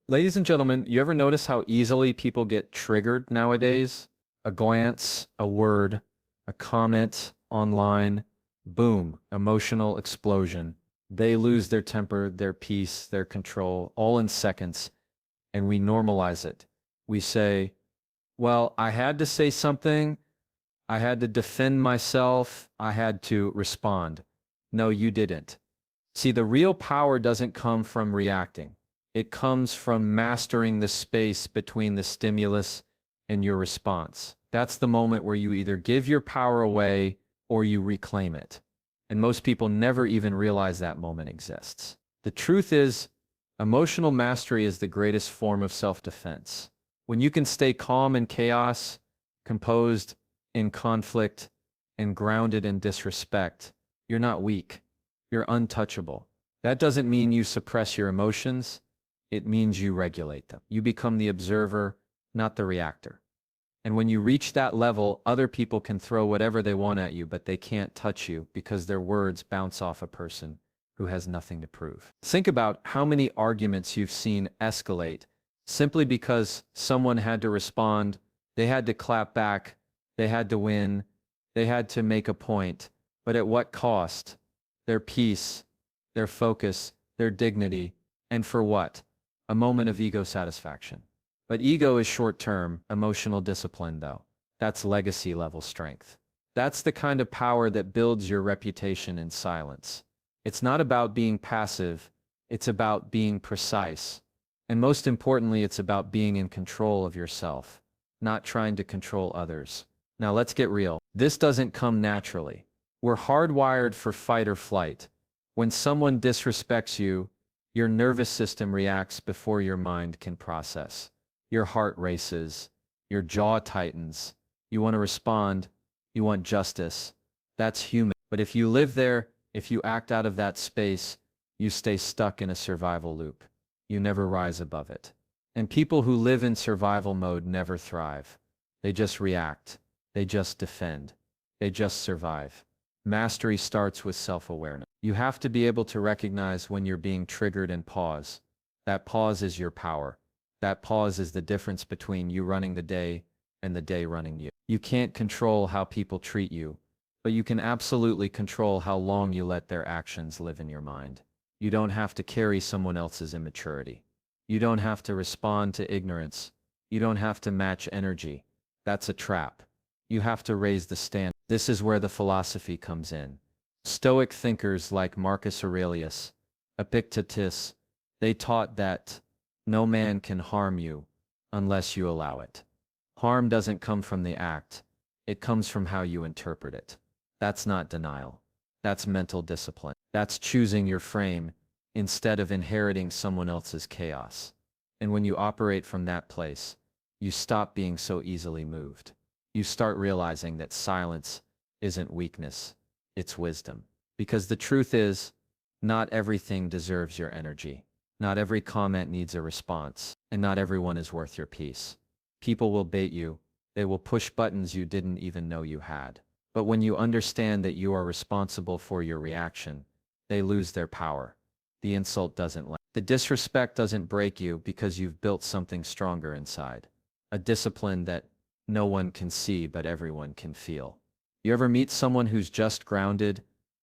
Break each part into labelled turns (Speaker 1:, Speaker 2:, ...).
Speaker 1: Ladies and gentlemen, you ever notice how easily people get triggered nowadays? A glance, a word, a comment online, boom, emotional explosion. They lose their temper, their peace, their control, all in seconds, and we normalize it. We say, well, I had to say something, I had to defend myself, I had to respond. No, you didn't. See, the real power doesn't come from reacting. It comes from mastering the space between the stimulus and your response. That's the moment where you either give your power away or you reclaim it. And most people never even realize that moment exists. The truth is, emotional mastery is the greatest form of self-defense. When you can stay calm in chaos, composed in conflict, and grounded in disrespect, you're not weak. You're untouchable. That doesn't mean you suppress your emotions. It means you regulate them. You become the observer, not the reactor. And when you reach that level, other people can throw whatever they want at you, but they can't touch you because their words bounce off a person who has nothing to prove. Think about how many arguments you've seen escalate simply because someone had to respond, they had to clap back, they had to win, they had to make a point, but at what cost? Their peace, their focus, their dignity, and for what? A moment of ego satisfaction. But ego is short-term, emotional discipline though. That's legacy-level strength. That's the kind of power that builds your reputation in silence. It's not about being passive, it's about being precise. And most importantly, it's about being in control of yourself, not trying to control others. Now let's get real. This doesn't come naturally. We're hardwired for fight or flight. When someone disrespects you, your nervous system reacts before your mind can process. Your heart races, your jaw tightens. You want to respond, you want justice. That's human. But if you live there, if you act out of that space, you stay stuck in a survival loop. You never rise above it. And people who live in survival mode never thrive. They just react. They just defend. They just survive. Mastery starts with self-awareness. You have to be able to recognize when you're being triggered and pause. That pause is your power. That pause is the difference between you running the day and the day running you. You can't control how people treat you, but you can absolutely control how long you let their actions live in your mind. You don't have to carry someone else's immaturity. You don't have to respond to ignorance. You don't have to match energy. That's a trap. You have to raise the standard. This is where the philosophy comes in. Stoic thinkers like Marcus Aurelius, Epictetus, they taught that no man can harm you unless you allow it. Harm doesn't come from the act. It comes from how you interpret it. That's not denial. That's mental discipline. That's choosing your frame instead of inheriting someone else's chaos. And when you operate from that place, you stop being so easily moved. You start realizing that silence isn't weakness, it's wisdom. Because the truth is, not everything deserves your energy. Not every comment needs a response, and not everyone is worth your peace. People will bait you, they will push buttons you didn't even know you had. But when you understand that you are responsible for your reaction, they lose their power. The insult doesn't land. The disrespect doesn't break you because you've built something stronger inside. A discipline that no one can see but everyone can feel. You ever meet someone who's just grounded,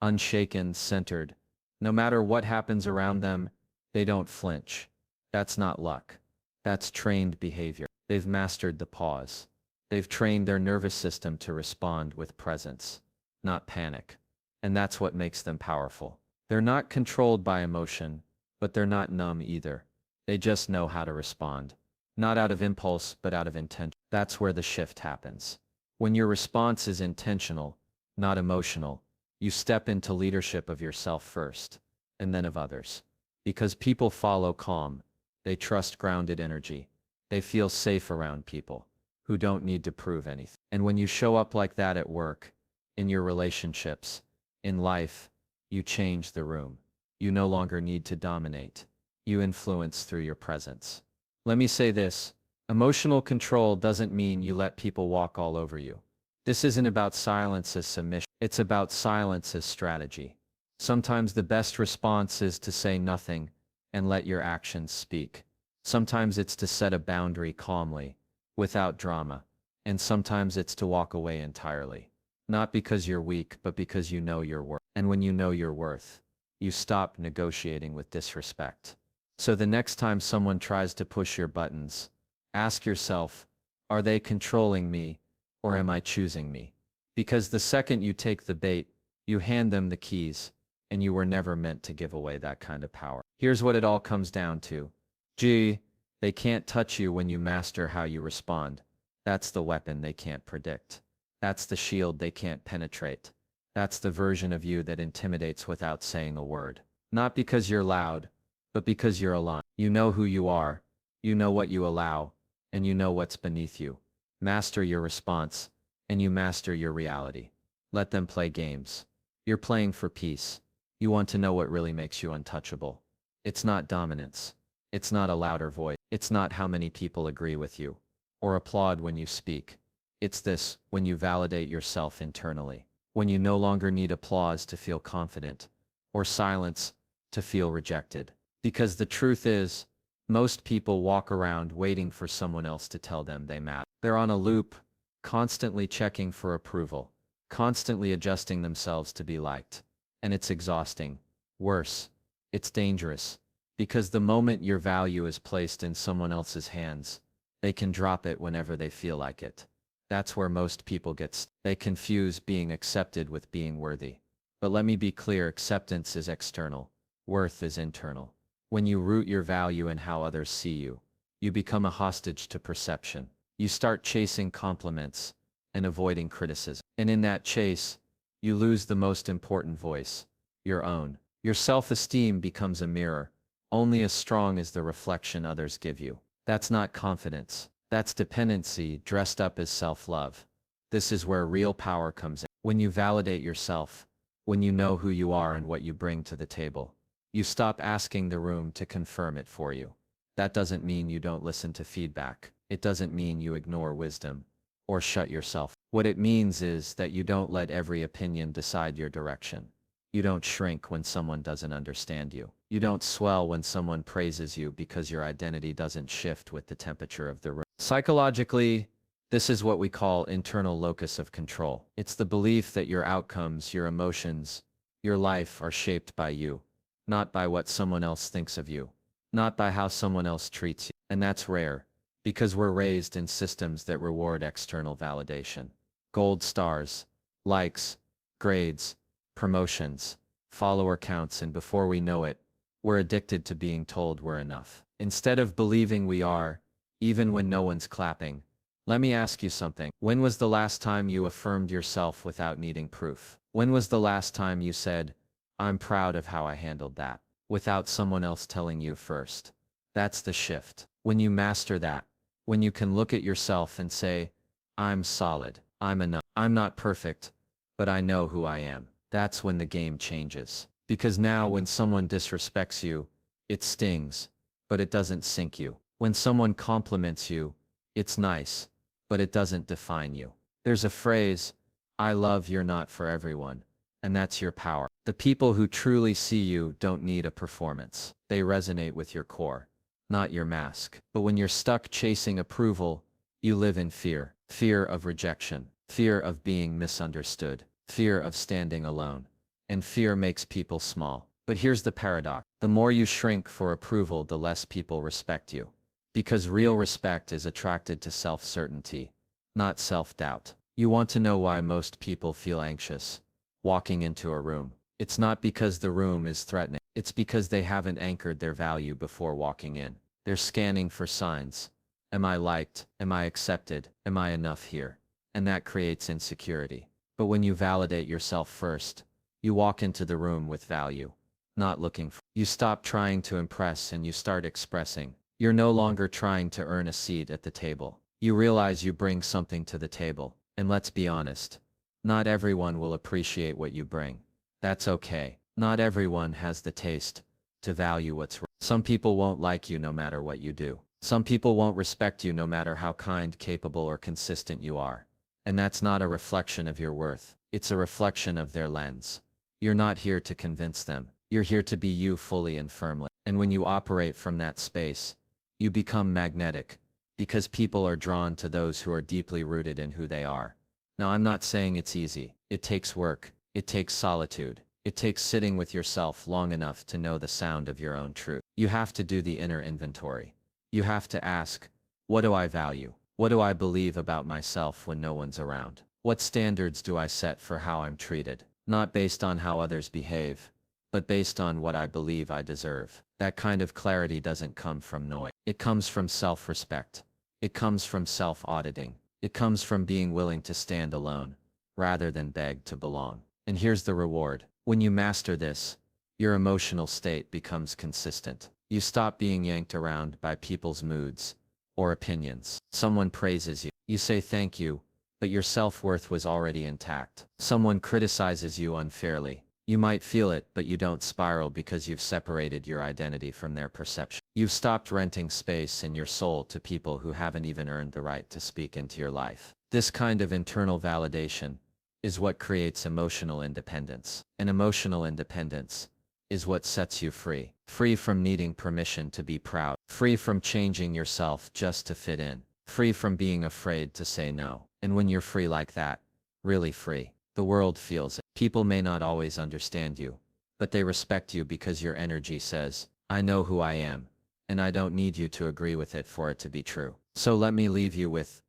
Speaker 1: unshaken, centered? No matter what happens around them, they don't flinch. That's not luck. That's trained behavior. They've mastered the pause. They've trained their nervous system to respond with presence, not panic. And that's what makes them powerful. They're not controlled by emotion, but they're not numb either. They just know how to respond. Not out of impulse, but out of intention. That's where the shift happens. When your response is intentional, not emotional, you step into leadership of yourself first, and then of others. Because people follow calm, they trust grounded energy. They feel safe around people who don't need to prove anything. And when you show up like that at work, in your relationships, in life, you change the room. You no longer need to dominate. You influence through your presence. Let me say this. Emotional control doesn't mean you let people walk all over you. This isn't about silence as submission. It's about silence as strategy. Sometimes the best response is to say nothing and let your actions speak. Sometimes it's to set a boundary calmly, without drama. And sometimes it's to walk away entirely. Not because you're weak, but because you know your worth. And when you know your worth, you stop negotiating with disrespect. So the next time someone tries to push your buttons, ask yourself, are they controlling me, or am I choosing me? Because the second you take the bait, you hand them the keys, and you were never meant to give away that kind of power. Here's what it all comes down to. They can't touch you when you master how you respond. That's the weapon they can't predict. That's the shield they can't penetrate. That's the version of you that intimidates without saying a word. Not because you're loud, but because you're aligned. You know who you are, you know what you allow, and you know what's beneath you. Master your response, and you master your reality. Let them play games. You're playing for peace. You want to know what really makes you untouchable. It's not dominance. It's not a louder voice. It's not how many people agree with you or applaud when you speak. It's this: when you validate yourself internally, when you no longer need applause to feel confident or silence to feel rejected. Because the truth is, most people walk around waiting for someone else to tell them they matter. They're on a loop, constantly checking for approval, constantly adjusting themselves to be liked. And it's exhausting. Worse, it's dangerous. Because the moment your value is placed in someone else's hands, they can drop it whenever they feel like it. That's where most people get stuck. They confuse being accepted with being worthy. But let me be clear, acceptance is external. Worth is internal. When you root your value in how others see you, you become a hostage to perception. You start chasing compliments and avoiding criticism. And in that chase, you lose the most important voice, your own. Your self-esteem becomes a mirror, only as strong as the reflection others give you. That's not confidence. That's dependency dressed up as self-love. This is where real power comes in. When you validate yourself, when you know who you are and what you bring to the table, you stop asking the room to confirm it for you. That doesn't mean you don't listen to feedback. It doesn't mean you ignore wisdom or shut yourself. What it means is that you don't let every opinion decide your direction. You don't shrink when someone doesn't understand you. You don't swell when someone praises you, because your identity doesn't shift with the temperature of the room. Psychologically, this is what we call internal locus of control. It's the belief that your outcomes, your emotions, your life are shaped by you, not by what someone else thinks of you, not by how someone else treats you. And that's rare, because we're raised in systems that reward external validation. Gold stars, likes, grades, promotions, follower counts, and before we know it, we're addicted to being told we're enough. Instead of believing we are, even when no one's clapping. Let me ask you something. When was the last time you affirmed yourself without needing proof? When was the last time you said, I'm proud of how I handled that, without someone else telling you first? That's the shift. When you master that, when you can look at yourself and say, I'm solid, I'm enough, I'm not perfect, but I know who I am. That's when the game changes. Because now when someone disrespects you, it stings, but it doesn't sink you. When someone compliments you, it's nice, but it doesn't define you. There's a phrase, I love you're not for everyone, and that's your power. The people who truly see you don't need a performance. They resonate with your core, not your mask. But when you're stuck chasing approval, you live in fear. Fear of rejection, fear of being misunderstood, fear of standing alone. And fear makes people small. But here's the paradox. The more you shrink for approval, the less people respect you. Because real respect is attracted to self-certainty, not self-doubt. You want to know why most people feel anxious walking into a room? It's not because the room is threatening. It's because they haven't anchored their value before walking in. They're scanning for signs. Am I liked? Am I accepted? Am I enough here? And that creates insecurity. But when you validate yourself first, you walk into the room with value, not looking for. You stop trying to impress and you start expressing. You're no longer trying to earn a seat at the table. You realize you bring something to the table. And let's be honest, not everyone will appreciate what you bring. That's okay. Not everyone has the taste to value what's right. Some people won't like you no matter what you do. Some people won't respect you no matter how kind, capable, or consistent you are. And that's not a reflection of your worth. It's a reflection of their lens. You're not here to convince them. You're here to be you fully and firmly. And when you operate from that space, You become magnetic, because people are drawn to those who are deeply rooted in who they are. Now, I'm not saying it's easy. It takes work. It takes solitude. It takes sitting with yourself long enough to know the sound of your own truth. You have to do the inner inventory. You have to ask, what do I value? What do I believe about myself when no one's around? What standards do I set for how I'm treated? Not based on how others behave, but based on what I believe I deserve. That kind of clarity doesn't come from noise. It comes from self-respect. It comes from self-auditing. It comes from being willing to stand alone, rather than beg to belong. And here's the reward. When you master this, your emotional state becomes consistent. You stop being yanked around by people's moods or opinions. Someone praises you. You say thank you, but your self-worth was already intact. Someone criticizes you unfairly. You might feel it, but you don't spiral because you've separated your identity from their perception. You've stopped renting space in your soul to people who haven't even earned the right to speak into your life. This kind of internal validation is what creates emotional independence. And emotional independence is what sets you free. Free from needing permission to be proud. Free from changing yourself just to fit in. Free from being afraid to say no. And when you're free like that, really free, the world feels it. People may not always understand you, but they respect you because your energy says, I know who I am, and I don't need you to agree with it for it to be true. So let me leave you with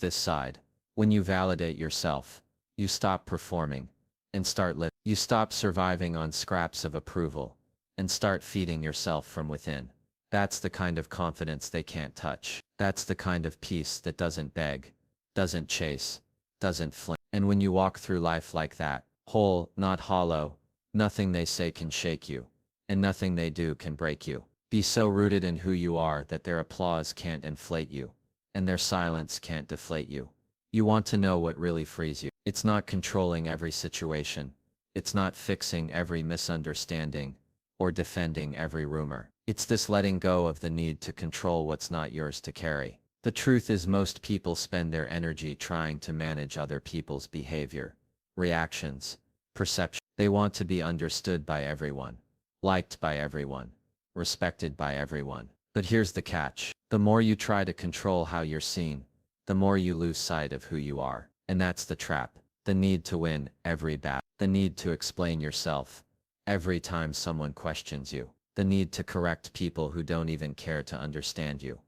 Speaker 1: this side. When you validate yourself, you stop performing and start living. You stop surviving on scraps of approval and start feeding yourself from within. That's the kind of confidence they can't touch. That's the kind of peace that doesn't beg, doesn't chase, doesn't fling. And when you walk through life like that, whole, not hollow, nothing they say can shake you, and nothing they do can break you. Be so rooted in who you are that their applause can't inflate you, and their silence can't deflate you. You want to know what really frees you. It's not controlling every situation. It's not fixing every misunderstanding or defending every rumor. It's this letting go of the need to control what's not yours to carry. The truth is most people spend their energy trying to manage other people's behavior, reactions, perception. They want to be understood by everyone, liked by everyone, respected by everyone. But here's the catch. The more you try to control how you're seen, the more you lose sight of who you are. And that's the trap. The need to win every battle. The need to explain yourself every time someone questions you. The need to correct people who don't even care to understand you.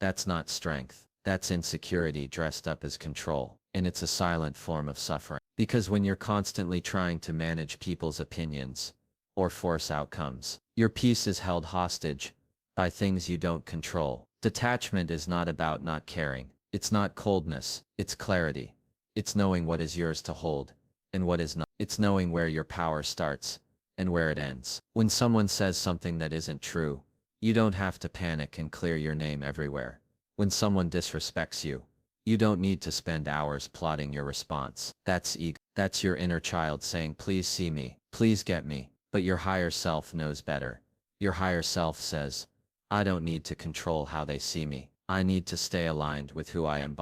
Speaker 1: That's not strength. That's insecurity dressed up as control. And it's a silent form of suffering. Because when you're constantly trying to manage people's opinions or force outcomes, your peace is held hostage by things you don't control. Detachment is not about not caring. It's not coldness. It's clarity. It's knowing what is yours to hold and what is not. It's knowing where your power starts and where it ends. When someone says something that isn't true, you don't have to panic and clear your name everywhere. When someone disrespects you, you don't need to spend hours plotting your response. That's ego. That's your inner child saying, please see me, please get me. But your higher self knows better. Your higher self says, I don't need to control how they see me. I need to stay aligned with who I am.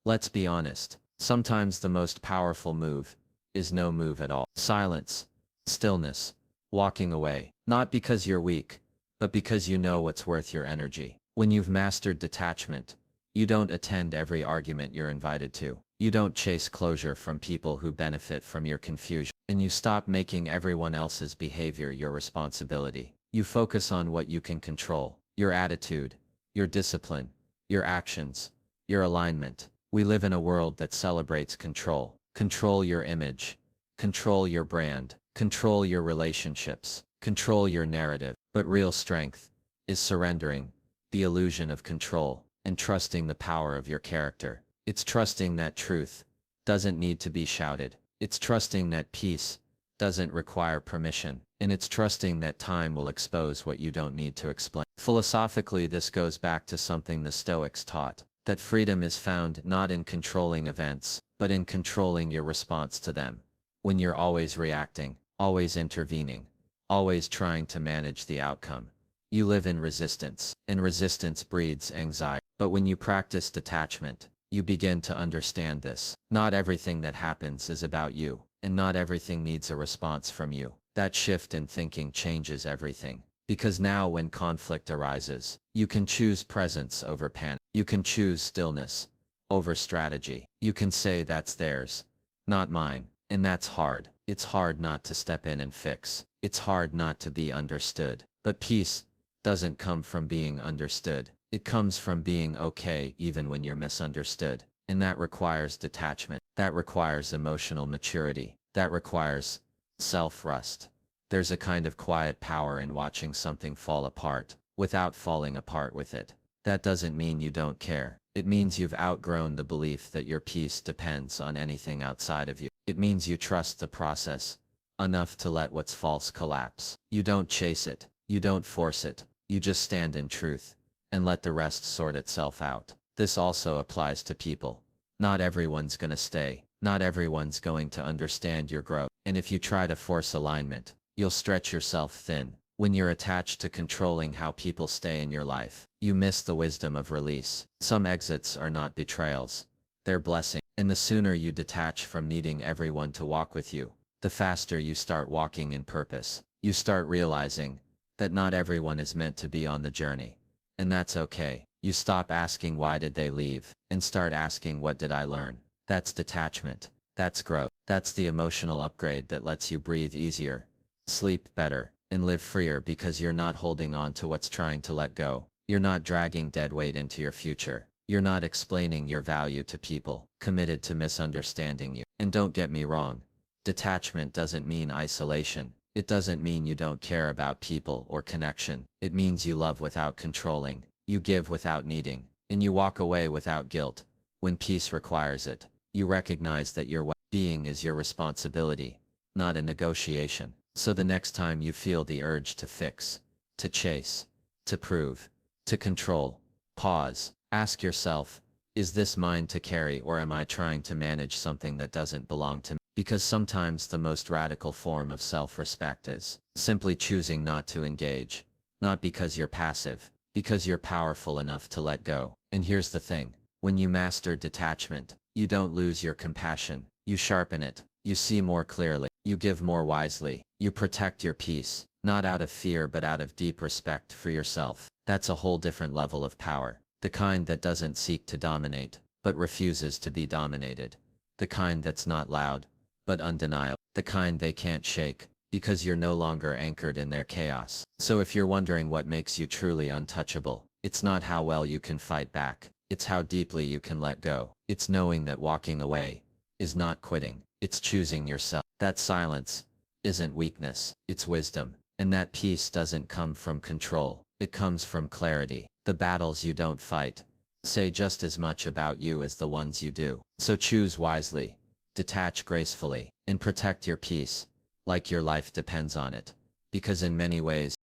Speaker 1: Let's be honest. Sometimes the most powerful move is no move at all. Silence, stillness, walking away. Not because you're weak, but because you know what's worth your energy. When you've mastered detachment, you don't attend every argument you're invited to. You don't chase closure from people who benefit from your confusion. And you stop making everyone else's behavior your responsibility. You focus on what you can control. Your attitude, your discipline, your actions, your alignment. We live in a world that celebrates control. Control your image. Control your brand. Control your relationships. Control your narrative. But real strength is surrendering the illusion of control and trusting the power of your character. It's trusting that truth doesn't need to be shouted. It's trusting that peace doesn't require permission. And it's trusting that time will expose what you don't need to explain. Philosophically, this goes back to something the Stoics taught, that freedom is found not in controlling events, but in controlling your response to them. When you're always reacting, always intervening, always trying to manage the outcome, you live in resistance, and resistance breeds anxiety. But when you practice detachment, you begin to understand this. Not everything that happens is about you, and not everything needs a response from you. That shift in thinking changes everything.
Speaker 2: Because now when conflict arises, you can choose presence over panic. You can choose stillness over strategy. You can say that's theirs, not mine. And that's hard. It's hard not to step in and fix. It's hard not to be understood. But peace doesn't come from being understood. It comes from being okay even when you're misunderstood. And that requires detachment. That requires emotional maturity. That requires self-trust. There's a kind of quiet power in watching something fall apart without falling apart with it. That doesn't mean you don't care. It means you've outgrown the belief that your peace depends on anything outside of you. It means you trust the process enough to let what's false collapse. You don't chase it. You don't force it. You just stand in truth and let the rest sort itself out. This also applies to people. Not everyone's gonna stay. Not everyone's going to understand your growth. And if you try to force alignment, you'll stretch yourself thin. When you're attached to controlling how people stay in your life, you miss the wisdom of release. Some exits are not betrayals. They're blessings. And the sooner you detach from needing everyone to walk with you, the faster you start walking in purpose. You start realizing that not everyone is meant to be on the journey. And that's okay. You stop asking why did they leave, and start asking what did I learn. That's detachment. That's growth. That's the emotional upgrade that lets you breathe easier, sleep better, and live freer because you're not holding on to what's trying to let go. You're not dragging dead weight into your future. You're not explaining your value to people committed to misunderstanding you. And don't get me wrong, detachment doesn't mean isolation. It doesn't mean you don't care about people or connection. It means you love without controlling, you give without needing, and you walk away without guilt. When peace requires it, you recognize that your well-being is your responsibility, not a negotiation. So the next time you feel the urge to fix, to chase, to prove, to control, pause. Ask yourself, is this mine to carry or am I trying to manage something that doesn't belong to me? Because sometimes the most radical form of self-respect is simply choosing not to engage. Not because you're passive, because you're powerful enough to let go. And here's the thing, when you master detachment, you don't lose your compassion, you sharpen it, you see more clearly, you give more wisely, you protect your peace, not out of fear but out of deep respect for yourself. That's a whole different level of power. The kind that doesn't seek to dominate, but refuses to be dominated. The kind that's not loud, but undeniable. The kind they can't shake, because you're no longer anchored in their chaos. So if you're wondering what makes you truly untouchable, it's not how well you can fight back, it's how deeply you can let go. It's knowing that walking away is not quitting, it's choosing yourself. That silence isn't weakness, it's wisdom. And that peace doesn't come from control, it comes from clarity. The battles you don't fight say just as much about you as the ones you do. So choose wisely, detach gracefully, and protect your peace, like your life depends on it. Because in many ways,